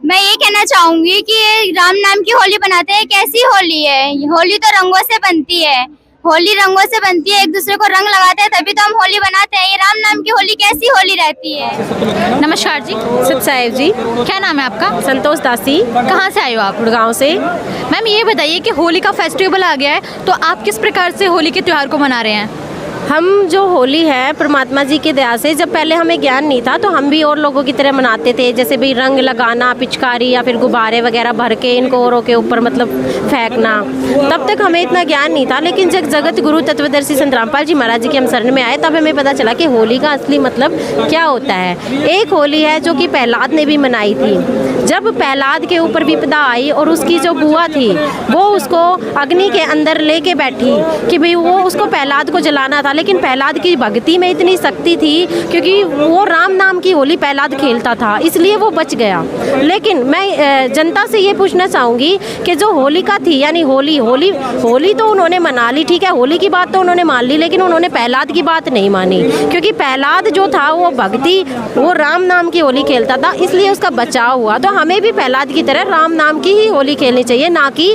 मैं ये कहना चाहूंगी कि ये राम नाम की होली बनाते हैं, कैसी होली है? होली तो रंगों से बनती है, होली रंगों से बनती है, एक दूसरे को रंग लगाते हैं तभी तो हम होली बनाते हैं। ये राम नाम की होली कैसी होली रहती है? नमस्कार जी। सतसाहेब जी। क्या नाम है आपका? संतोष दासी। कहाँ से आए हो आप? गुड़गांव से। मैम ये बताइए कि होली का फेस्टिवल आ गया है, तो आप किस प्रकार से होली के त्यौहार को मना रहे हैं? हम जो होली है परमात्मा जी की दया से, जब पहले हमें ज्ञान नहीं था तो हम भी और लोगों की तरह मनाते थे, जैसे भी रंग लगाना, पिचकारी या फिर गुब्बारे वगैरह भर के इनको औरों के ऊपर मतलब फेंकना। तब तक हमें इतना ज्ञान नहीं था, लेकिन जब जगत गुरु तत्वदर्शी संत रामपाल जी महाराज जी के हम शरण में आए तब हमें पता चला कि होली का असली मतलब क्या होता है। एक होली है जो कि प्रहलाद ने भी मनाई थी। जब प्रहलाद के ऊपर विपदा आई और उसकी जो बुआ थी वो उसको अग्नि के अंदर लेके बैठी कि भाई वो उसको प्रहलाद को जलाना था, लेकिन प्रहलाद की भक्ति में इतनी शक्ति थी क्योंकि वो राम नाम की होली प्रहलाद खेलता था, इसलिए वो बच गया। लेकिन मैं जनता से ये पूछना चाहूँगी कि जो होलिका थी यानी होली तो उन्होंने मना ली, ठीक है, होली की बात तो उन्होंने मान ली, लेकिन उन्होंने प्रहलाद की बात नहीं मानी क्योंकि प्रहलाद जो था वो भक्ति वो राम नाम की होली खेलता था, इसलिए उसका बचाव हुआ। तो हमें भी प्रहलाद की तरह राम नाम की ही होली खेलनी चाहिए, ना कि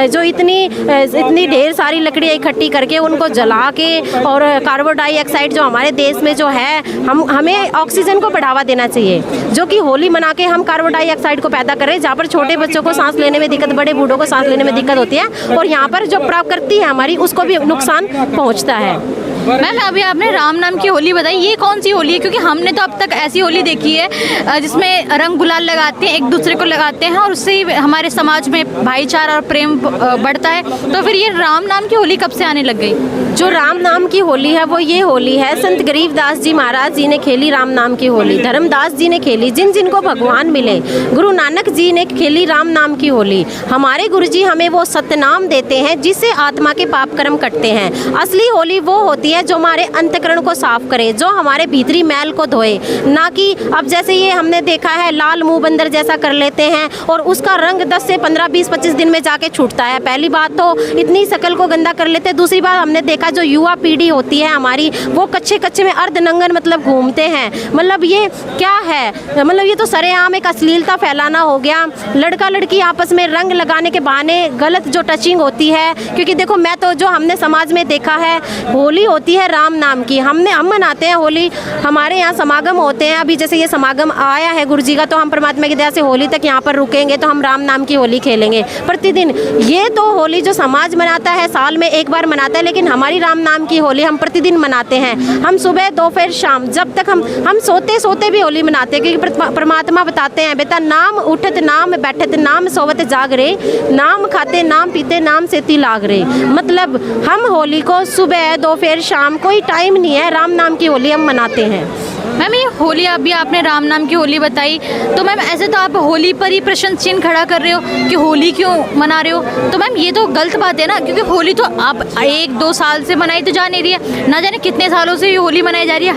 जो इतनी ढेर सारी लकड़ियाँ इकट्ठी करके उनको जला के और कार्बन डाइऑक्साइड जो हमारे देश में जो है हमें ऑक्सीजन को बढ़ावा देना चाहिए, जो कि होली मना के हम कार्बन डाइऑक्साइड को पैदा करें, जहाँ पर छोटे बच्चों को सांस लेने में दिक्कत, बड़े बूढ़ों को सांस लेने में दिक्कत होती है और यहाँ पर जो प्रकृति है हमारी उसको भी नुकसान पहुँचता है। मैम अभी आपने राम नाम की होली बताई, ये कौन सी होली है? क्योंकि हमने तो अब तक ऐसी होली देखी है जिसमें रंग गुलाल लगाते हैं, एक दूसरे को लगाते हैं और उससे ही हमारे समाज में भाईचारा और प्रेम बढ़ता है। तो फिर ये राम नाम की होली कब से आने लग गई? जो राम नाम की होली है वो ये होली है संत गरीबदास जी महाराज जी ने खेली राम नाम की होली, धर्मदास जी ने खेली, जिन जिनको भगवान मिले, गुरु नानक जी ने खेली राम नाम की होली। हमारे गुरु जी हमें वो सतनाम देते हैं जिससे आत्मा के पाप कर्म कटते हैं। असली होली वो होती है जो हमारे अंतकरण को साफ करे, जो हमारे भीतरी मैल को धोए, ना कि अब जैसे ये हमने देखा है लाल मुंह बंदर जैसा कर लेते हैं और उसका रंग 10 से 15, 20, 25 दिन में जाके छूटता है। पहली बात तो इतनी शकल को गंदा कर लेते हैं, दूसरी बात हमने देखा जो युवा पीढ़ी होती है हमारी वो कच्चे में अर्धनंगन मतलब घूमते हैं। मतलब ये क्या है, मतलब ये तो सरेआम एक अश्लीलता फैलाना हो गया। लड़का लड़की आपस में रंग लगाने के बहाने गलत जो टचिंग होती है, क्योंकि देखो मैं तो जो हमने समाज में देखा है होली होती है राम नाम की, हम मनाते हैं होली, हमारे यहाँ समागम होते हैं। अभी जैसे ये समागम आया है गुरु जी का, तो हम परमात्मा की दया से होली तक यहाँ पर रुकेंगे तो हम राम नाम की होली खेलेंगे प्रतिदिन। ये तो होली जो समाज मनाता है साल में एक बार मनाता है, लेकिन हमारी राम नाम की होली हम प्रतिदिन मनाते हैं। हम सुबह दोपहर शाम जब तक हम सोते सोते भी होली मनाते हैं, क्योंकि परमात्मा बताते हैं बेटा नाम उठत नाम बैठत नाम सोवत जाग रे, नाम खाते नाम पीते नाम सेती लाग रे। मतलब हम होली को सुबह दोपहर शाम कोई टाइम नहीं है, राम नाम की होली हम मनाते हैं। मैम ये होली अभी आपने राम नाम की होली बताई, तो मैम ऐसे तो आप होली पर ही प्रश्न चिन्ह खड़ा कर रहे हो कि होली क्यों मना रहे हो, तो मैम ये तो गलत बात है ना, क्योंकि होली तो आप 1-2 साल से मनाई तो जा नहीं रही है, ना जाने कितने सालों से ये होली मनाई जा रही है।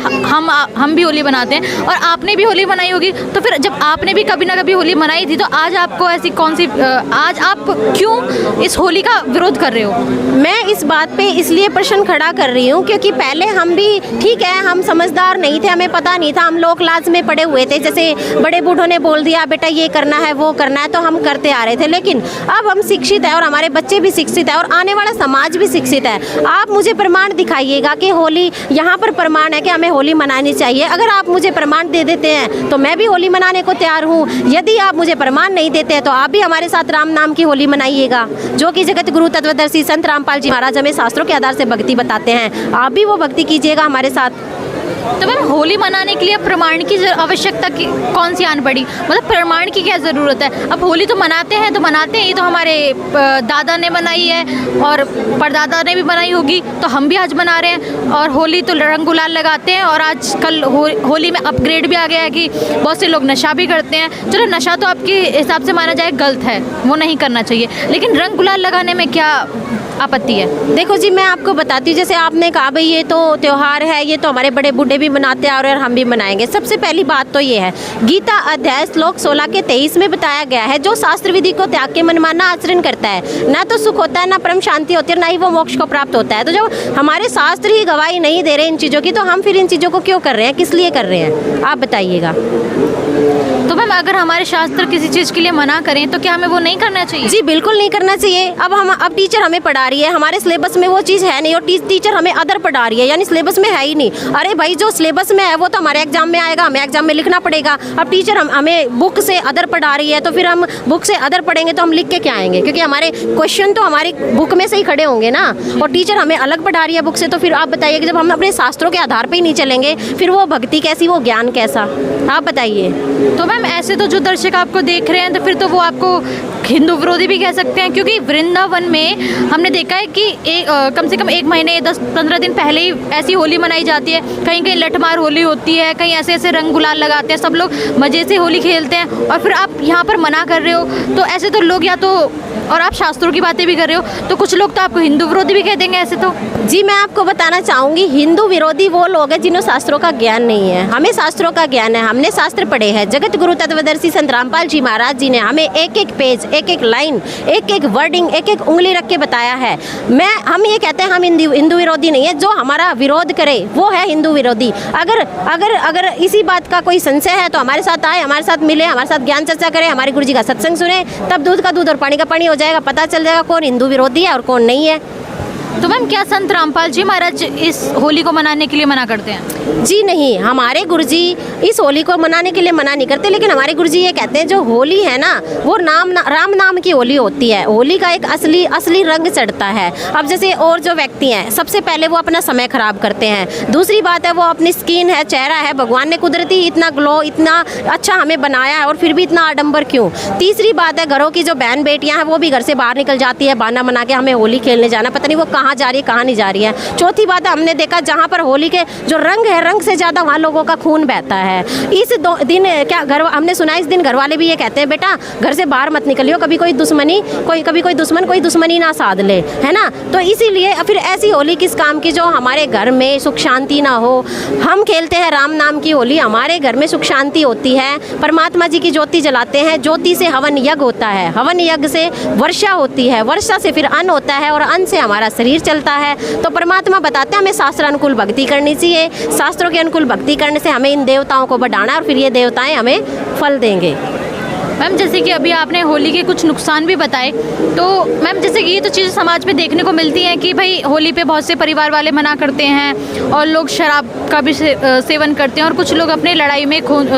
हम भी होली मनाते हैं और आपने भी होली मनाई होगी, तो फिर जब आपने भी कभी ना कभी होली मनाई थी तो आज आपको ऐसी कौन सी आज आप क्यों इस होली का विरोध कर रहे हो? मैं इस बात पे इसलिए प्रश्न खड़ा कर रही हूँ क्योंकि पहले हम भी ठीक है, हम समझदार नहीं थे, हमें पता नहीं था, हम लोक लाज में पड़े हुए थे, जैसे बड़े बूढ़ों ने बोल दिया बेटा ये करना है वो करना है तो हम करते आ रहे थे। लेकिन अब हम शिक्षित है और हमारे बच्चे भी शिक्षित है और आने वाला समाज भी शिक्षित है। आप मुझे प्रमाण दिखाइएगा कि होली यहाँ पर प्रमाण है कि हमें होली मनानी चाहिए। अगर आप मुझे प्रमाण दे देते हैं तो मैं भी होली मनाने को तैयार हूँ। यदि आप मुझे प्रमाण नहीं देते हैं तो आप भी हमारे साथ राम नाम की होली मनाइएगा, जो कि जगत गुरु तत्वदर्शी संत रामपाल जी महाराज हमें शास्त्रों के आधार से भक्ति बताते हैं। आप भी वो भक्ति कीजिएगा हमारे साथ। तो मैम होली मनाने के लिए प्रमाण की आवश्यकता कौन सी आन पड़ी? मतलब प्रमाण की क्या ज़रूरत है? अब होली तो मनाते हैं, ये तो हमारे दादा ने बनाई है और परदादा ने भी बनाई होगी, तो हम भी आज मना रहे हैं। और होली तो रंग गुलाल लगाते हैं और आजकल होली में अपग्रेड भी आ गया है कि बहुत से लोग नशा भी करते हैं। चलो नशा तो आपके हिसाब से माना जाए गलत है, वो नहीं करना चाहिए, लेकिन रंग गुलाल लगाने में क्या आपत्ति है? देखो जी, मैं आपको बताती हूँ, जैसे आपने कहा भाई ये तो त्यौहार है, ये तो हमारे बड़े बूढ़े भी मनाते हैं और हम भी मनाएंगे। सबसे पहली बात तो ये है, गीता अध्याय श्लोक 16 के 23 में बताया गया है, जो शास्त्र विधि को त्याग के मनमाना आचरण करता है, ना तो सुख होता है, ना परम शांति होती है, ना ही वो मोक्ष को प्राप्त होता है। तो जब हमारे शास्त्र ही गवाही नहीं दे रहे इन चीज़ों की, तो हम फिर इन चीज़ों को क्यों कर रहे हैं, किस लिए कर रहे हैं, आप बताइएगा। तो मैम अगर हमारे शास्त्र किसी चीज़ के लिए मना करें तो क्या हमें वो नहीं करना चाहिए? जी बिल्कुल नहीं करना चाहिए। अब टीचर हमें पढ़ा रही है, हमारे सिलेबस में वो चीज़ है नहीं, और टीचर हमें अदर पढ़ा रही है, यानी सिलेबस में है ही नहीं। अरे भाई, जो सिलेबस में है वो तो हमारे एग्जाम में आएगा, हमें एग्जाम में लिखना पड़ेगा। अब टीचर हमें बुक से अदर पढ़ा रही है, तो फिर हम बुक से अदर पढ़ेंगे तो हम लिख के क्या आएंगे, क्योंकि हमारे क्वेश्चन तो हमारी बुक में से ही खड़े होंगे ना, और टीचर हमें अलग पढ़ा रही है बुक से। तो फिर आप बताइए कि जब हम अपने शास्त्रों के आधार पर ही नहीं चलेंगे, फिर वो भक्ति कैसी, वो ज्ञान कैसा, आप बताइए। तो मैम ऐसे तो जो दर्शक आपको देख रहे हैं, तो फिर तो वो आपको हिंदू विरोधी भी कह सकते हैं, क्योंकि वृंदावन में हमने देखा है कि कम से कम 1 महीने 10-15 दिन पहले ही ऐसी होली मनाई जाती है। कहीं कहीं लठमार होली होती है, कहीं ऐसे ऐसे रंग गुलाल लगाते हैं, सब लोग मज़े से होली खेलते हैं, और फिर आप यहाँ पर मना कर रहे हो। तो ऐसे तो लोग, या तो, और आप शास्त्रों की बातें भी कर रहे हो, तो कुछ लोग तो आपको हिंदू विरोधी भी कह देंगे ऐसे तो। जी मैं आपको बताना चाहूँगी, हिंदू विरोधी वो लोग हैं जिन्हें शास्त्रों का ज्ञान नहीं है। हमें शास्त्रों का ज्ञान है, हमने शास्त्र पढ़े हैं। जगत गुरु तत्वदर्शी संत रामपाल जी महाराज जी ने हमें एक एक पेज, एक एक लाइन, एक एक वर्डिंग, एक एक उंगली रख के बताया है। हम ये कहते हैं हम हिंदू विरोधी नहीं है, जो हमारा विरोध करे वो है हिंदू विरोधी। अगर इसी बात का कोई संशय है तो हमारे साथ आए, हमारे साथ मिले, हमारे साथ ज्ञान चर्चा करें, हमारे गुरु जी का सत्संग सुने, तब दूध का दूध और पानी का पानी हो जाएगा, पता चल जाएगा कौन हिंदू विरोधी है और कौन नहीं है। तो मैम क्या संत रामपाल जी महाराज इस होली को मनाने के लिए मना करते हैं? जी नहीं, हमारे गुरुजी इस होली को मनाने के लिए मना नहीं करते, लेकिन हमारे गुरुजी ये कहते हैं जो होली है ना, वो राम नाम की होली होती है। होली का एक असली रंग चढ़ता है। अब जैसे और जो व्यक्ति हैं, सबसे पहले वो अपना समय खराब करते हैं। दूसरी बात है, वो अपनी स्किन है, चेहरा है, भगवान ने कुदरती इतना ग्लो, इतना अच्छा हमें बनाया है, और फिर भी इतना आडंबर क्यों। तीसरी बात है, घरों की जो बहन बेटियाँ हैं वो भी घर से बाहर निकल जाती है बहाना बना के, हमें होली खेलने जाना, पता नहीं वो कहाँ जा रही है कहाँ नहीं जा रही है। चौथी बात है, हमने देखा जहाँ पर होली के जो रंग है, रंग से ज़्यादा वहाँ लोगों का खून बहता है। इस दिन क्या हमने सुना, इस दिन घर वाले भी ये कहते हैं, बेटा घर से बाहर मत निकलियो, कभी कोई दुश्मनी ना साध ले, है ना। तो इसीलिए फिर ऐसी होली किस काम की जो हमारे घर में सुख शांति ना हो। हम खेलते हैं राम नाम की होली, हमारे घर में सुख शांति होती है, परमात्मा जी की ज्योति जलाते हैं, ज्योति से हवन यज्ञ होता है, हवन यज्ञ से वर्षा होती है, वर्षा से फिर अन्न होता है, और अन्न से हमारा शरीर चलता है। तो परमात्मा बताते हैं हमें शास्त्र अनुकूल भक्ति करनी चाहिए। शास्त्रों के अनुकूल भक्ति करने से हमें इन देवताओं को बढ़ाना, और फिर ये देवताएं हमें फल देंगे। मैम जैसे कि अभी आपने होली के कुछ नुकसान भी बताए, तो मैम जैसे कि ये तो चीज़ें समाज में देखने को मिलती हैं कि भाई होली पे बहुत से परिवार वाले मना करते हैं, और लोग शराब का भी सेवन करते हैं, और कुछ लोग अपने लड़ाई में खून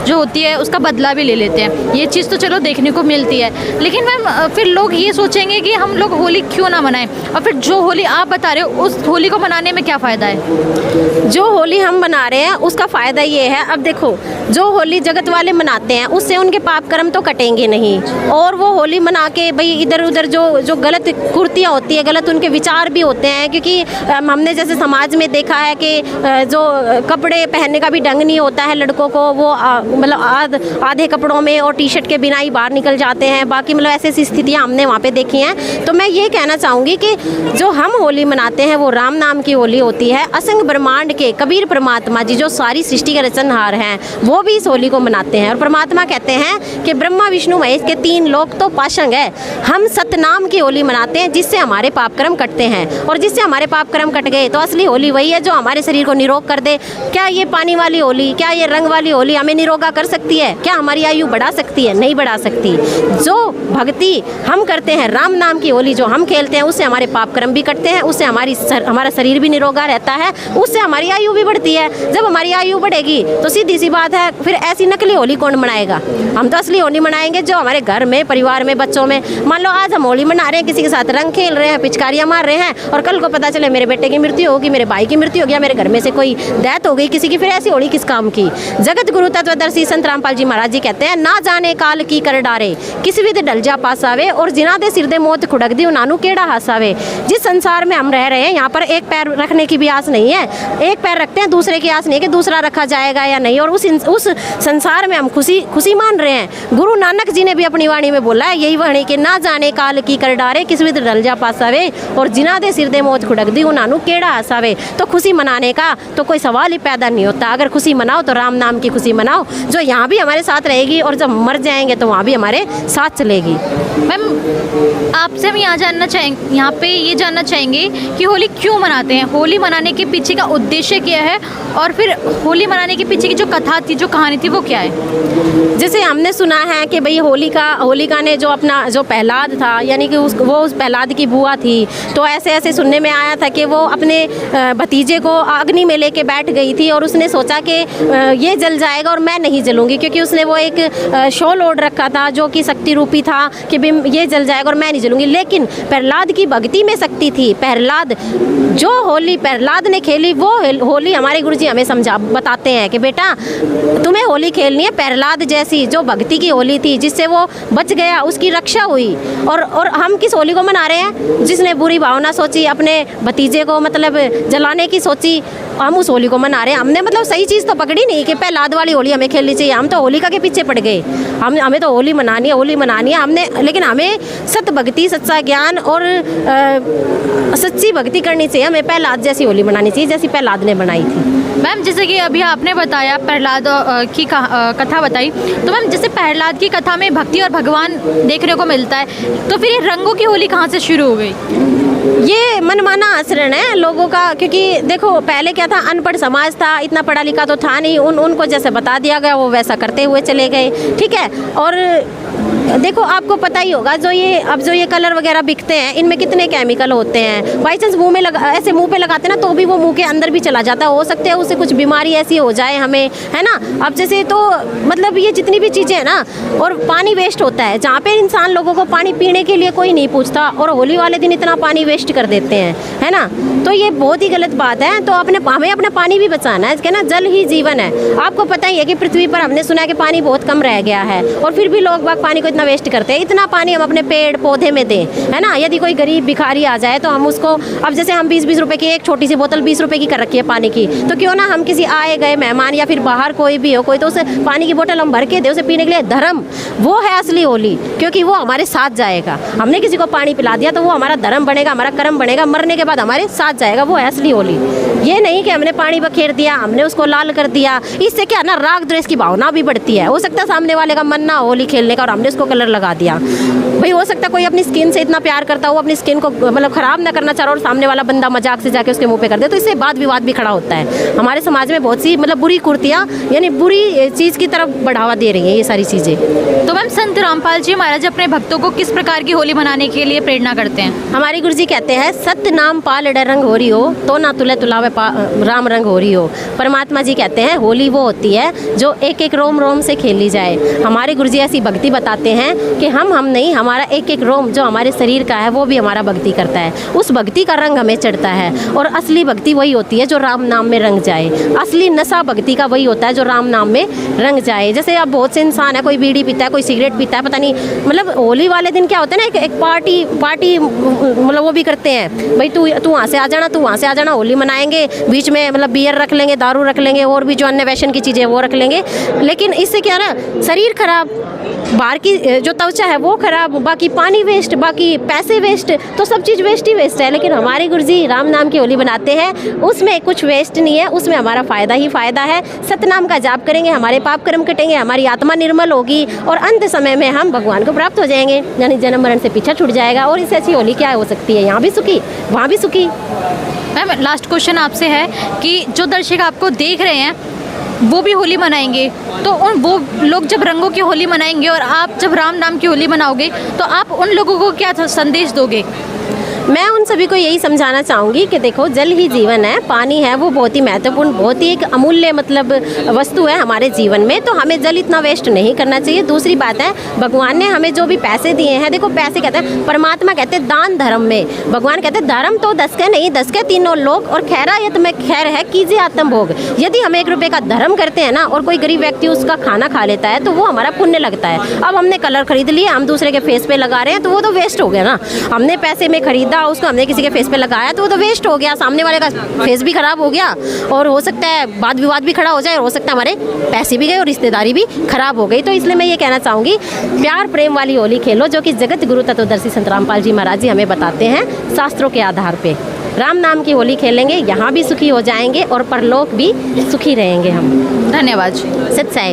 जो होती है उसका बदला भी ले लेते हैं। ये चीज़ तो चलो देखने को मिलती है, लेकिन मैम फिर लोग ये सोचेंगे कि हम लोग होली क्यों ना मनाएं, और फिर जो होली आप बता रहे हो उस होली को मनाने में क्या फ़ायदा है? जो होली हम मना रहे हैं उसका फ़ायदा ये है, अब देखो जो होली जगत वाले मनाते हैं उससे उनके पाप कर्म तो कटेंगे नहीं, और वो होली मना के भाई इधर उधर जो गलत कुर्तियाँ होती है, गलत उनके विचार भी होते हैं, क्योंकि हमने जैसे समाज में देखा है कि जो कपड़े पहनने का भी ढंग नहीं होता है लड़कों को, वो मतलब आधे कपड़ों में और टी शर्ट के बिना ही बाहर निकल जाते हैं। बाकी मतलब ऐसी ऐसी स्थितियाँ हमने वहाँ पे देखी हैं। तो मैं ये कहना चाहूँगी कि जो हम होली मनाते हैं वो राम नाम की होली होती है। असंग ब्रह्मांड के कबीर परमात्मा जी जो सारी सृष्टि के रचनहार हैं, वो भी इस होली को मनाते हैं, और परमात्मा कहते हैं कि ब्रह्मा विष्णु महेश के 3 लोक तो पाशंग है। हम सतनाम की होली मनाते हैं जिससे हमारे पाप कर्म कटते हैं, और जिससे हमारे पाप कर्म कट गए तो असली होली वही है जो हमारे शरीर को निरोग कर दे। क्या ये पानी वाली होली, क्या ये रंग वाली होली हमें निरोगा कर सकती है? क्या हमारी आयु बढ़ा सकती है? नहीं बढ़ा सकती। जो भक्ति हम करते हैं, राम नाम की होली जो हम खेलते हैं, उससे हमारे पाप कर्म भी कटते हैं, उससे हमारा शरीर भी निरोगा रहता है, उससे हमारी आयु भी बढ़ती है। जब हमारी आयु बढ़ेगी तो सीधी सी बात है, फिर ऐसी नकली होली कौन मनाएगा? हम तो असली होली मनाएंगे जो हमारे घर में, परिवार में, बच्चों में। मान लो आज हम होली मना रहे हैं, किसी के साथ रंग खेल रहे हैं, पिचकारियाँ मार रहे हैं, और कल को पता चले मेरे बेटे की मृत्यु होगी, मेरे भाई की मृत्यु होगी, या मेरे घर में से कोई डेथ हो गई किसी की, फिर ऐसी होली किस काम की? जगत गुरु तत्वदर्शी संत रामपाल जी महाराज जी कहते हैं, ना जाने काल की कर डारे, किसी विध डल जा पास आवे, और जिना दे सिर दे मौत खुड़क दी नानू केड़ा हासावे। जिस संसार में हम रह रहे हैं, यहाँ पर एक पैर रखने की भी आस नहीं है। एक पैर रखते हैं, दूसरे की आस नहीं है कि दूसरा रखा जाएगा या नहीं, और उस संसार में हम खुशी मान रहे हैं। गुरु नानक जी ने भी अपनी वाणी में बोला है यही वाणी कि ना जाने काल की कर डारे किस विध डल जा पासावे और जिना दे सिर दे मौत खुड़क दी उन्हानू केड़ा आसावे। तो खुशी मनाने का तो कोई सवाल ही पैदा नहीं होता। अगर खुशी मनाओ तो राम नाम की खुशी मनाओ, जो यहाँ भी हमारे साथ रहेगी और जब मर जाएंगे तो वहाँ भी हमारे साथ चलेगी। मैम आपसे हम यहाँ पे ये जानना चाहेंगे कि होली क्यों मनाते हैं, होली मनाने के पीछे का उद्देश्य क्या है, और फिर होली मनाने के पीछे की जो कथा थी, जो कहानी थी, वो क्या है? जैसे हमने सुना है कि भाई होलिका ने जो अपना जो प्रहलाद था, यानी कि वो उस प्रहलाद की बुआ थी, तो ऐसे सुनने में आया था कि वो अपने भतीजे को अग्नि में लेके बैठ गई थी और उसने सोचा कि ये जल जाएगा और मैं नहीं जलूंगी, क्योंकि उसने वो एक शॉल ओढ़ रखा था जो कि शक्ति रूपी था कि ये जल जाएगा और मैं नहीं जलूंगी। लेकिन प्रहलाद की भक्ति में शक्ति थी। जो होली प्रहलाद ने खेली वो होली हमारे गुरुजी हमें बताते हैं कि बेटा तुम्हें होली खेलनी है प्रहलाद जैसी, जो भक्ति की होली थी, जिससे वो बच गया, उसकी रक्षा हुई। और हम किस होली को मना रहे हैं? जिसने बुरी भावना सोची, अपने भतीजे को मतलब जलाने की सोची, हम उस होली को मना रहे हैं। हमने मतलब सही चीज़ तो पकड़ी नहीं कि प्रहलाद वाली होली हमें खेलनी चाहिए। हम तो होलिका के पीछे पड़ गए। हमें तो होली मनानी है हमने, लेकिन हमें सत भक्ति, सच्चा ज्ञान और सच्ची भक्ति करनी चाहिए। हमें प्रहलाद जैसी होली मनानी चाहिए जैसी प्रहलाद ने बनाई थी। मैम जैसे कि अभी आपने बताया प्रहलाद की कथा बताई, तो मैम जैसे प्रहलाद की कथा में भक्ति और भगवान देखने को मिलता है, तो फिर ये रंगों की होली कहाँ से शुरू हो गई? ये मनमाना आचरण है लोगों का, क्योंकि देखो पहले क्या था, अनपढ़ समाज था, इतना पढ़ा लिखा तो था नहीं, उनको जैसे बता दिया गया वो वैसा करते हुए चले गए, ठीक है। और देखो आपको पता ही होगा जो ये कलर वगैरह बिकते हैं, इनमें कितने केमिकल होते हैं। बाई चांस ऐसे मुंह पे लगाते ना तो भी वो मुंह के अंदर भी चला जाता है, हो सकता है उससे कुछ बीमारी ऐसी हो जाए हमें, है ना। अब जैसे तो मतलब ये जितनी भी चीज़ें हैं ना, और पानी वेस्ट होता है, जहाँ पे इंसान लोगों को पानी पीने के लिए कोई नहीं पूछता, और होली वाले दिन इतना पानी वेस्ट कर देते हैं, है ना। तो ये बहुत ही गलत बात है। तो हमें अपना पानी भी बचाना है, ना, जल ही जीवन है। आपको पता ही है कि पृथ्वी पर हमने सुना है कि पानी बहुत कम रह गया है, और फिर भी लोग बाग पानी को इतना वेस्ट करते हैं। इतना पानी हम अपने पेड़ पौधे में दें, है ना। यदि कोई गरीब भिखारी आ जाए तो हम उसको, अब जैसे हम 20-20 रुपए की एक छोटी सी बोतल 20 रुपए की कर रखी है पानी की, तो क्यों ना हम किसी आए गए मेहमान या फिर बाहर कोई भी हो, कोई तो उसे पानी की बोतल हम भर के दे उसे पीने के लिए। धर्म वो है असली होली, क्योंकि वो हमारे साथ जाएगा। हमने किसी को पानी पिला दिया तो वो हमारा धर्म बनेगा, हमारा कर्म बनेगा, मरने के बाद हमारे साथ जाएगा। वो है असली होली। ये नहीं कि हमने पानी बखेर दिया, हमने उसको लाल कर दिया। इससे क्या ना, राग द्वेष की भावना भी बढ़ती है। हो सकता है सामने वाले का मन ना होली खेलने का और हमने उसको कलर लगा दिया। भाई हो सकता है कोई अपनी स्किन से इतना प्यार करता हो, अपनी स्किन को मतलब खराब ना करना चाह रहा, और सामने वाला बंदा मजाक से जाके उसके मुंह पे कर दे, तो इससे वाद विवाद भी खड़ा होता है। हमारे समाज में बहुत सी मतलब बुरी कुर्तियाँ, यानी बुरी चीज़ की तरफ बढ़ावा दे रही हैं ये सारी चीज़ें। तो मैम संत रामपाल जी महाराज अपने भक्तों को किस प्रकार की होली मनाने के लिए प्रेरणा करते हैं? हमारे गुरुजी कहते हैं, सत्य नाम पाल डर रंग हो रही हो तो ना तुले तुलावे राम रंग हो रही हो। परमात्मा जी कहते हैं होली वो होती है जो एक एक रोम रोम से खेली जाए। हमारे गुरुजी ऐसी भक्ति बताते हैं कि हम नहीं, हमारा एक एक रोम जो हमारे शरीर का है वो भी हमारा भक्ति करता है। उस भक्ति का रंग हमें चढ़ता है, और असली भक्ति वही होती है जो राम नाम में रंग जाए। असली नशा भक्ति का वही होता है जो राम नाम में रंग जाए। जैसे अब बहुत से इंसान है, कोई बीड़ी पीता है, कोई सिगरेट पीता है, पता नहीं, मतलब होली वाले दिन क्या होता है ना, एक पार्टी मतलब वो भी करते हैं, भाई तू वहाँ से आ जाना, तू वहाँ से आ जाना, होली मनाएंगे, बीच में मतलब बियर रख लेंगे, दारू रख लेंगे, और भी जो अन्य वैशन की चीज़ें वो रख लेंगे। लेकिन इससे क्या ना, शरीर खराब, बाहर की जो त्वचा है वो खराब, बाकी पानी वेस्ट, बाकी पैसे वेस्ट, तो सब चीज़ वेस्ट ही वेस्ट है। लेकिन हमारे गुरुजी राम नाम की होली बनाते हैं, उसमें कुछ वेस्ट नहीं है, उसमें हमारा फ़ायदा ही फ़ायदा है। सतनाम का जाप करेंगे, हमारे पाप कर्म कटेंगे, हमारी आत्मा निर्मल होगी, और अंत समय में हम भगवान को प्राप्त हो जाएंगे, यानी जन्म मरण से पीछा छूट जाएगा। और इससे अच्छी होली क्या हो सकती है? यहाँ भी सुखी, वहाँ भी सुखी। मैम लास्ट क्वेश्चन आपसे है कि जो दर्शक आपको देख रहे हैं वो भी होली मनाएंगे, तो वो लोग जब रंगों की होली मनाएंगे और आप जब राम नाम की होली मनाओगे, तो आप उन लोगों को क्या संदेश दोगे? मैं उन सभी को यही समझाना चाहूँगी कि देखो, जल ही जीवन है, पानी है वो बहुत ही महत्वपूर्ण, बहुत ही एक अमूल्य मतलब वस्तु है हमारे जीवन में, तो हमें जल इतना वेस्ट नहीं करना चाहिए। दूसरी बात है, भगवान ने हमें जो भी पैसे दिए हैं, देखो पैसे कहते हैं, परमात्मा कहते हैं दान धर्म में, भगवान कहते हैं धर्म तो 10 के नहीं, 10 के तीनों लोग, और खैरायत में खैर है कीजिए आत्म भोग। यदि हम 1 रुपये का धर्म करते हैं ना, और कोई गरीब व्यक्ति उसका खाना खा लेता है, तो वो हमारा पुण्य लगता है। अब हमने कलर खरीद लिया, हम दूसरे के फेस पे लगा रहे हैं, तो वो तो वेस्ट हो गया ना। हमने पैसे में खरीदा, गुड्डा उसको हमने किसी के फेस पे लगाया तो वो तो वेस्ट हो गया, सामने वाले का फेस भी खराब हो गया और हो सकता है वाद विवाद भी खड़ा हो जाए, हो सकता है हमारे पैसे भी गए और रिश्तेदारी भी खराब हो गई। तो इसलिए मैं ये कहना चाहूँगी, प्यार प्रेम वाली होली खेलो, जो कि जगत गुरु तत्वदर्शी संत रामपाल जी महाराज जी हमें बताते हैं शास्त्रों के आधार पे। राम नाम की होली खेलेंगे, यहाँ भी सुखी हो जाएंगे और परलोक भी सुखी रहेंगे हम। धन्यवाद जी। सत साई।